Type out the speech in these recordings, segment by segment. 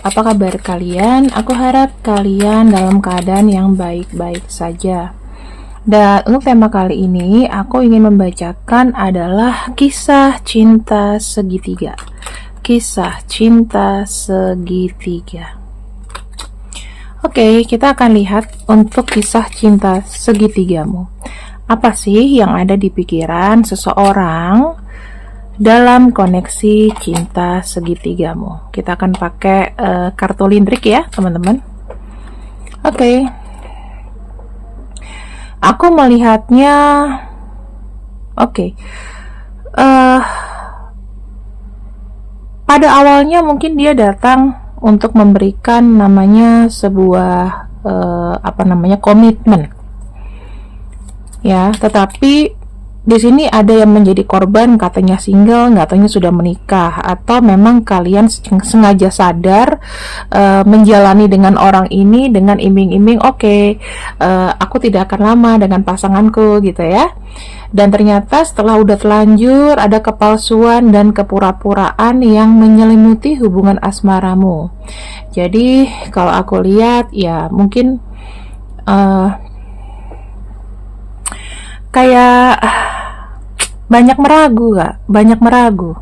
Apa kabar kalian? Aku harap kalian dalam keadaan yang baik-baik saja. Dan untuk tema kali ini, aku ingin membacakan adalah kisah cinta segitiga. Kisah cinta segitiga. Oke, kita akan lihat untuk kisah cinta segitigamu. Apa sih yang ada di pikiran seseorang dalam koneksi cinta segitigamu? Kita akan pakai kartu lindrik ya teman-teman. Oke. Aku melihatnya pada awalnya mungkin dia datang untuk memberikan namanya sebuah komitmen ya, tetapi di sini ada yang menjadi korban, katanya single, nggak taunya sudah menikah, atau memang kalian sengaja sadar menjalani dengan orang ini dengan iming-iming, aku tidak akan lama dengan pasanganku gitu ya. Dan ternyata setelah udah terlanjur ada kepalsuan dan kepura-puraan yang menyelimuti hubungan asmaramu. Jadi kalau aku lihat ya mungkin kayak banyak meragu, gak? Banyak meragu.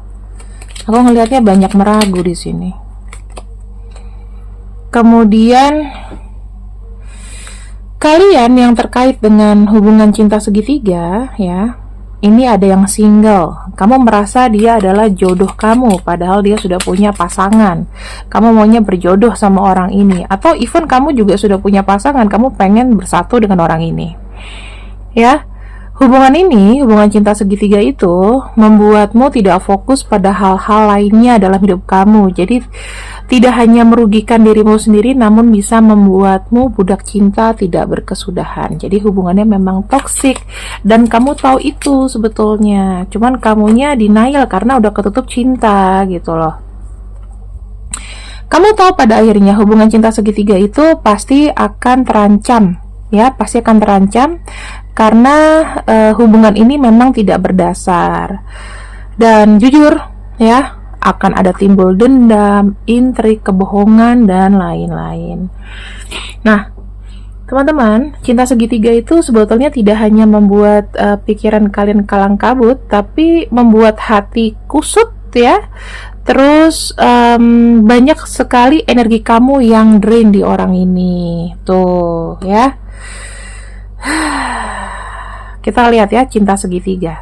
Aku ngelihatnya banyak meragu di sini. Kemudian kalian yang terkait dengan hubungan cinta segitiga ya, ini ada yang single. Kamu merasa dia adalah jodoh kamu, padahal dia sudah punya pasangan. Kamu maunya berjodoh sama orang ini, atau even kamu juga sudah punya pasangan, kamu pengen bersatu dengan orang ini. Ya. Hubungan cinta segitiga itu membuatmu tidak fokus pada hal-hal lainnya dalam hidup kamu. Jadi tidak hanya merugikan dirimu sendiri, namun bisa membuatmu budak cinta tidak berkesudahan. Jadi hubungannya memang toksik dan kamu tahu itu sebetulnya. Cuman kamunya denial karena udah ketutup cinta gitu loh. Kamu tahu pada akhirnya hubungan cinta segitiga itu pasti akan terancam. Ya, pasti akan terancam karena hubungan ini memang tidak berdasar. Dan jujur ya, akan ada timbul dendam, intrik, kebohongan dan lain-lain. Nah, teman-teman, cinta segitiga itu sebetulnya tidak hanya membuat pikiran kalian kalang kabut, tapi membuat hati kusut ya. Terus banyak sekali energi kamu yang drain di orang ini. Tuh ya. Kita lihat ya cinta segitiga.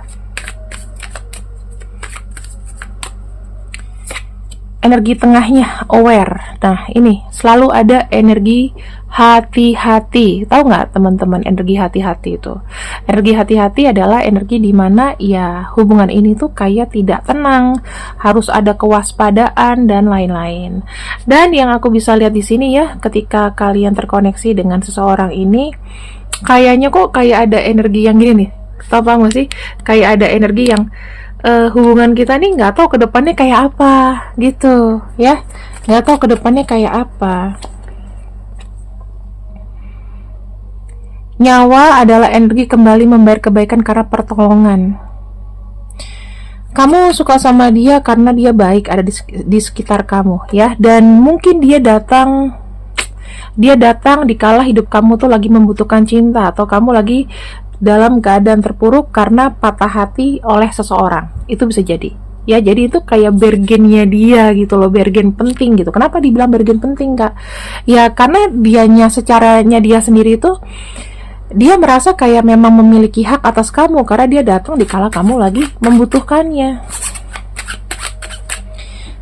Energi tengahnya aware. Nah ini selalu ada energi hati-hati. Tahu nggak teman-teman energi hati-hati itu? Energi hati-hati adalah energi dimana ya hubungan ini tuh kayak tidak tenang, harus ada kewaspadaan dan lain-lain. Dan yang aku bisa lihat di sini ya, ketika kalian terkoneksi dengan seseorang ini, kayaknya kok kayak ada energi yang gini nih. Tahu apa nggak sih? Kayak ada energi yang hubungan kita nih nggak tahu kedepannya kayak apa gitu ya, nggak tahu kedepannya kayak apa. Nyawa adalah energi kembali membayar kebaikan karena pertolongan. Kamu suka sama dia karena dia baik, ada di sekitar kamu ya, dan mungkin dia datang dikala hidup kamu tuh lagi membutuhkan cinta, atau kamu lagi dalam keadaan terpuruk karena patah hati oleh seseorang. Itu bisa jadi ya, jadi itu kayak bergennya dia gitu loh, bergen penting gitu. Kenapa dibilang bergen penting Kak? Ya karena secaranya dia sendiri itu dia merasa kayak memang memiliki hak atas kamu karena dia datang dikala kamu lagi membutuhkannya.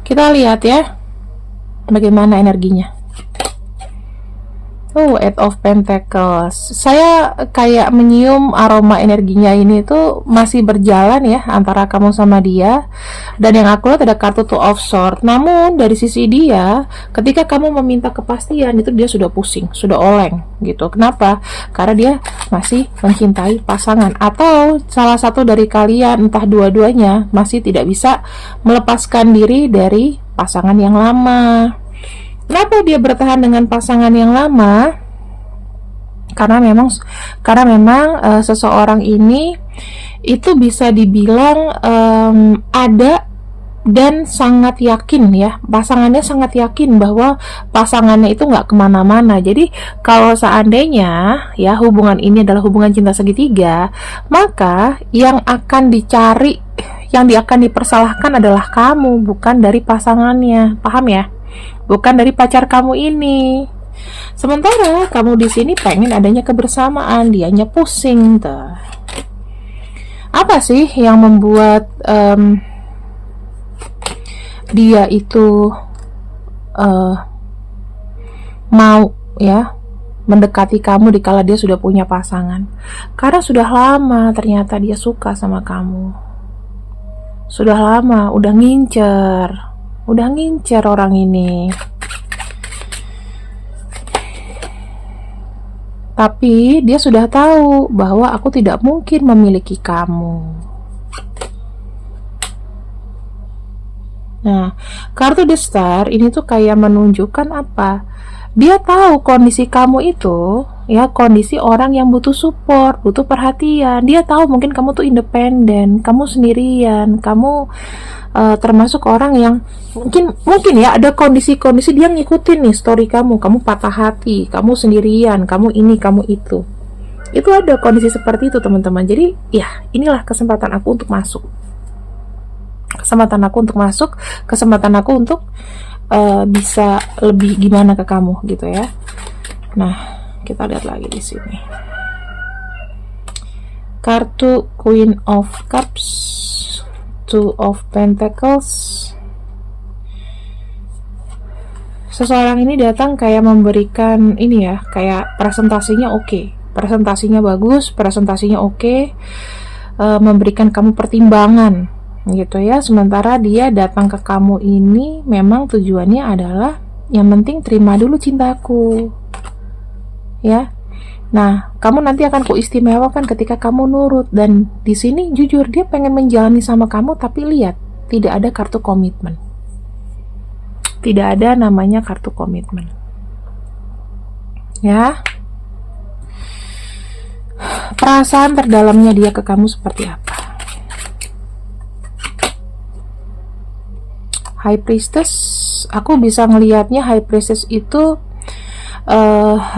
Kita lihat ya bagaimana energinya. Eight of Pentacles. Saya kayak menyium aroma energinya ini tuh masih berjalan ya antara kamu sama dia. Dan yang aku lihat ada kartu Two of Swords. Namun dari sisi dia, ketika kamu meminta kepastian itu dia sudah pusing, sudah oleng gitu. Kenapa? Karena dia masih mencintai pasangan, atau salah satu dari kalian, entah dua-duanya, masih tidak bisa melepaskan diri dari pasangan yang lama. Kenapa dia bertahan dengan pasangan yang lama? Karena memang seseorang ini itu bisa dibilang ada dan sangat yakin ya, pasangannya sangat yakin bahwa pasangannya itu nggak kemana-mana. Jadi kalau seandainya ya hubungan ini adalah hubungan cinta segitiga, maka yang akan dicari, yang akan dipersalahkan adalah kamu, bukan dari pasangannya, paham ya? Bukan dari pacar kamu ini. Sementara kamu di sini pengen adanya kebersamaan, dianya pusing tuh. Apa sih yang membuat dia itu mau ya mendekati kamu dikala dia sudah punya pasangan? Karena sudah lama ternyata dia suka sama kamu. Sudah lama, udah ngincer orang ini. Tapi dia sudah tahu bahwa aku tidak mungkin memiliki kamu. Nah, kartu The Star ini tuh kayak menunjukkan apa? Dia tahu kondisi kamu itu, ya kondisi orang yang butuh support, butuh perhatian. Dia tahu mungkin kamu tuh independen, kamu sendirian, kamu termasuk orang yang mungkin ya ada kondisi-kondisi dia ngikutin nih story kamu patah hati, kamu sendirian, kamu ini, kamu itu. Itu ada kondisi seperti itu teman-teman. Jadi ya inilah kesempatan aku untuk masuk. Kesempatan aku untuk bisa lebih gimana ke kamu gitu ya. Nah, kita lihat lagi di sini. Kartu Queen of Cups, Two of Pentacles. Seseorang ini datang kayak memberikan ini ya, kayak presentasinya oke. Presentasinya bagus, presentasinya oke. Memberikan kamu pertimbangan gitu ya. Sementara dia datang ke kamu ini memang tujuannya adalah yang penting terima dulu cintaku ya. Nah, kamu nanti akan kuistimewakan ketika kamu nurut. Dan di sini jujur dia pengen menjalani sama kamu, tapi lihat tidak ada kartu komitmen, tidak ada namanya kartu komitmen ya. Perasaan terdalamnya dia ke kamu seperti apa? High Priestess, aku bisa ngelihatnya High Priestess itu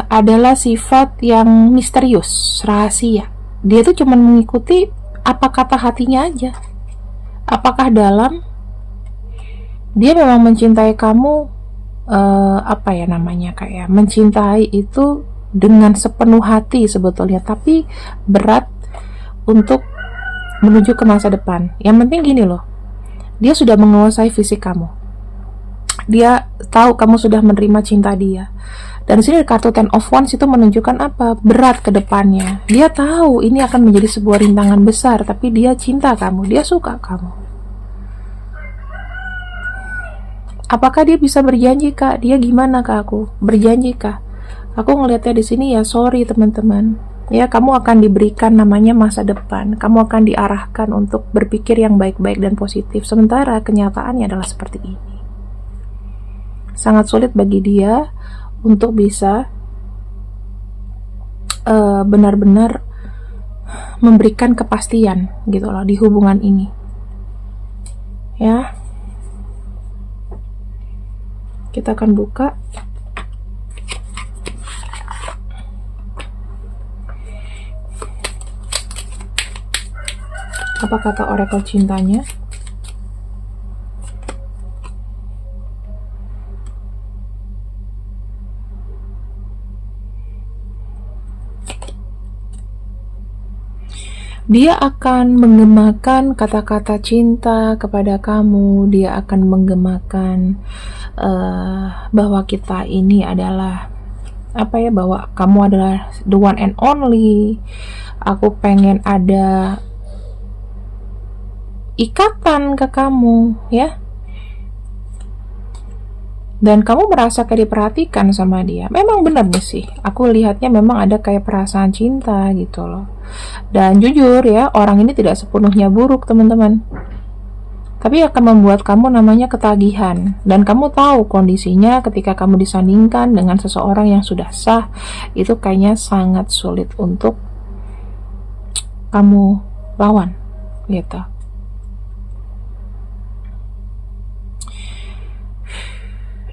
adalah sifat yang misterius, rahasia. Dia tuh cuma mengikuti apa kata hatinya aja. Apakah dalam dia memang mencintai kamu, apa ya namanya, kayak mencintai itu dengan sepenuh hati sebetulnya, tapi berat untuk menuju ke masa depan. Yang penting gini loh, dia sudah menguasai fisik kamu. Dia tahu kamu sudah menerima cinta dia. Dan di sini kartu Ten of Wands itu menunjukkan apa? Berat ke depannya. Dia tahu ini akan menjadi sebuah rintangan besar, tapi dia cinta kamu, dia suka kamu. Apakah dia bisa berjanji, Kak? Dia gimana ke aku? Berjanji, Kak? Aku ngelihatnya di sini ya, sorry teman-teman. Ya, kamu akan diberikan namanya masa depan. Kamu akan diarahkan untuk berpikir yang baik-baik dan positif. Sementara kenyataannya adalah seperti ini. Sangat sulit bagi dia untuk bisa benar-benar memberikan kepastian gitu loh di hubungan ini. Ya. Kita akan buka. Apa kata oracle cintanya? Dia akan menggemakan kata-kata cinta kepada kamu. Dia akan menggemakan bahwa kita ini adalah apa ya, bahwa kamu adalah the one and only. Aku pengen ada ikatan ke kamu ya. Dan kamu merasa kayak diperhatikan sama dia. Memang benar nih sih, aku lihatnya memang ada kayak perasaan cinta gitu loh. Dan jujur ya, orang ini tidak sepenuhnya buruk teman-teman, tapi akan membuat kamu namanya ketagihan. Dan kamu tahu kondisinya ketika kamu disandingkan dengan seseorang yang sudah sah, itu kayaknya sangat sulit untuk kamu lawan. gitu.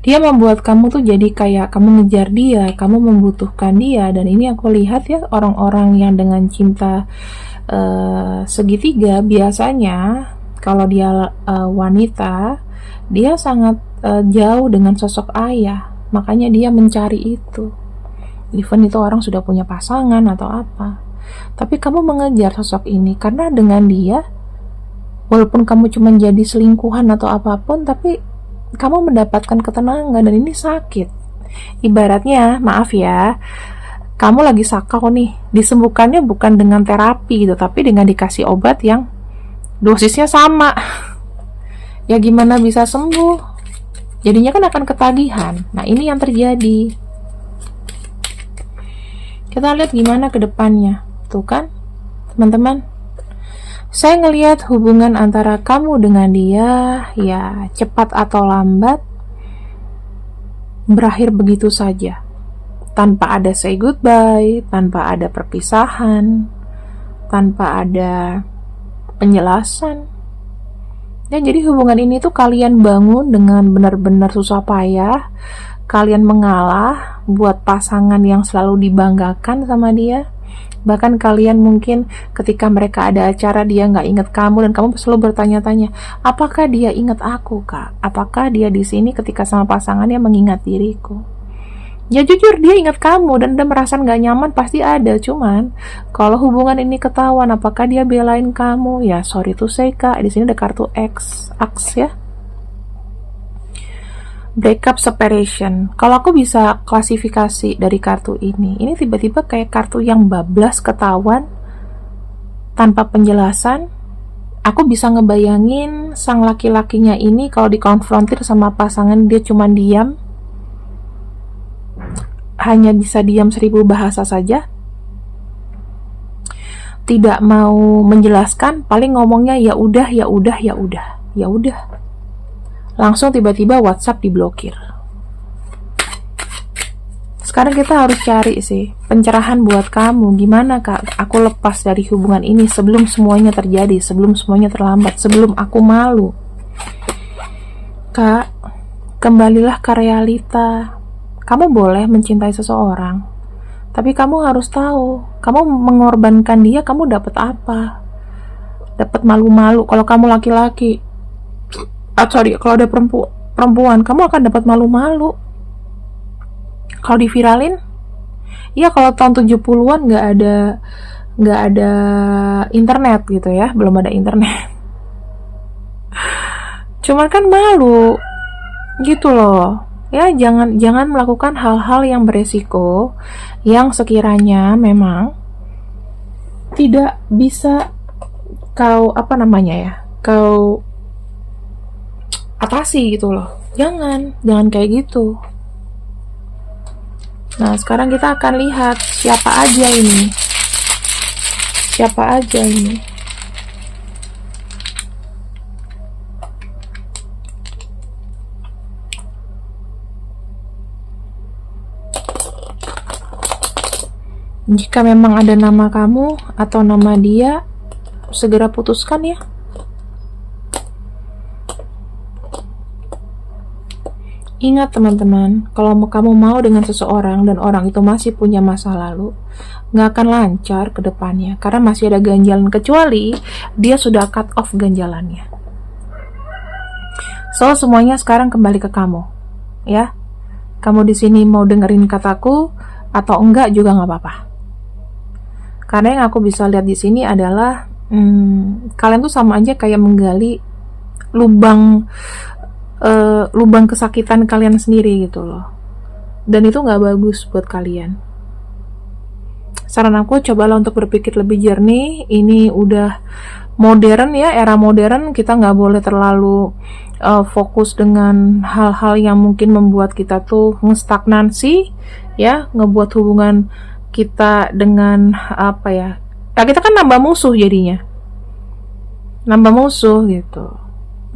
Dia membuat kamu tuh jadi kayak kamu ngejar dia, kamu membutuhkan dia. Dan ini aku lihat ya, orang-orang yang dengan cinta segitiga biasanya kalau dia wanita, dia sangat jauh dengan sosok ayah, makanya dia mencari itu. Even itu orang sudah punya pasangan atau apa, tapi kamu mengejar sosok ini karena dengan dia, walaupun kamu cuma jadi selingkuhan atau apapun, tapi kamu mendapatkan ketenangan. Dan ini sakit. Ibaratnya, maaf ya, kamu lagi sakau nih, disembuhkannya bukan dengan terapi gitu, tapi dengan dikasih obat yang dosisnya sama. Ya gimana bisa sembuh? Jadinya kan akan ketagihan. Nah ini yang terjadi. Kita lihat gimana ke depannya. Tuh kan, teman-teman. Saya ngelihat hubungan antara kamu dengan dia, ya cepat atau lambat, berakhir begitu saja. Tanpa ada say goodbye, tanpa ada perpisahan, tanpa ada penjelasan. Ya, jadi hubungan ini tuh kalian bangun dengan benar-benar susah payah. Kalian mengalah buat pasangan yang selalu dibanggakan sama dia. Bahkan kalian mungkin ketika mereka ada acara dia nggak ingat kamu, dan kamu selalu bertanya-tanya, apakah dia ingat aku, Kak? Apakah dia di sini ketika sama pasangannya mengingat diriku? Ya jujur dia ingat kamu dan dia merasa nggak nyaman pasti ada. Cuman kalau hubungan ini ketahuan apakah dia belain kamu, ya sorry to say Kak, di sini ada kartu X ya. Breakup, separation. Kalau aku bisa klasifikasi dari kartu ini tiba-tiba kayak kartu yang bablas ketahuan tanpa penjelasan. Aku bisa ngebayangin sang laki-lakinya ini kalau dikonfrontir sama pasangan dia cuma diam, hanya bisa diam 1000 bahasa saja, tidak mau menjelaskan, paling ngomongnya ya udah, langsung tiba-tiba WhatsApp diblokir. Sekarang kita harus cari sih pencerahan buat kamu. Gimana Kak, aku lepas dari hubungan ini sebelum semuanya terjadi, sebelum semuanya terlambat, sebelum aku malu. Kak, kembalilah ke realita. Kamu boleh mencintai seseorang, tapi kamu harus tahu, kamu mengorbankan dia, kamu dapat apa? Dapat malu-malu. Kalau kamu laki-laki, kalau ada perempuan, kamu akan dapat malu-malu. Kalau diviralin, ya kalau tahun 70-an nggak ada internet gitu ya, belum ada internet. Cuman kan malu, gitu loh. Ya jangan melakukan hal-hal yang beresiko, yang sekiranya memang tidak bisa kau kau atasi gitu loh. Jangan kayak gitu. Nah sekarang kita akan lihat siapa aja ini. Jika memang ada nama kamu atau nama dia, segera putuskan ya. Ingat teman-teman, kalau kamu mau dengan seseorang dan orang itu masih punya masa lalu, nggak akan lancar ke depannya karena masih ada ganjalan, kecuali dia sudah cut off ganjalannya. So semuanya sekarang kembali ke kamu, ya. Kamu di sini mau dengerin kataku atau enggak juga nggak apa-apa. Karena yang aku bisa lihat di sini adalah kalian tuh sama aja kayak menggali lubang kesakitan kalian sendiri gitu loh. Dan itu nggak bagus buat kalian. Saran aku, cobalah untuk berpikir lebih jernih. Ini udah modern ya, era modern. Kita nggak boleh terlalu fokus dengan hal-hal yang mungkin membuat kita tuh ngestagnansi, ya, ngebuat hubungan kita dengan kita kan nambah musuh jadinya, gitu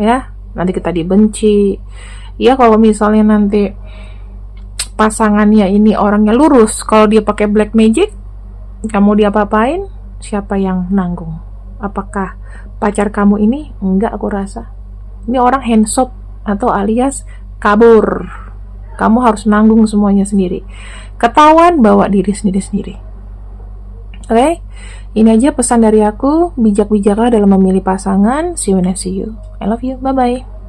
ya. Nanti kita dibenci ya. Kalau misalnya nanti pasangannya ini orangnya lurus, kalau dia pakai black magic, kamu diapa-apain, siapa yang nanggung? apakah pacar kamu ini? Enggak, aku rasa. Ini orang handsop atau alias kabur. Kamu harus nanggung semuanya sendiri. Ketahuan bawa diri sendiri-sendiri. Oke? Ini aja pesan dari aku. Bijak-bijaklah dalam memilih pasangan. See you when I see you. I love you. Bye-bye.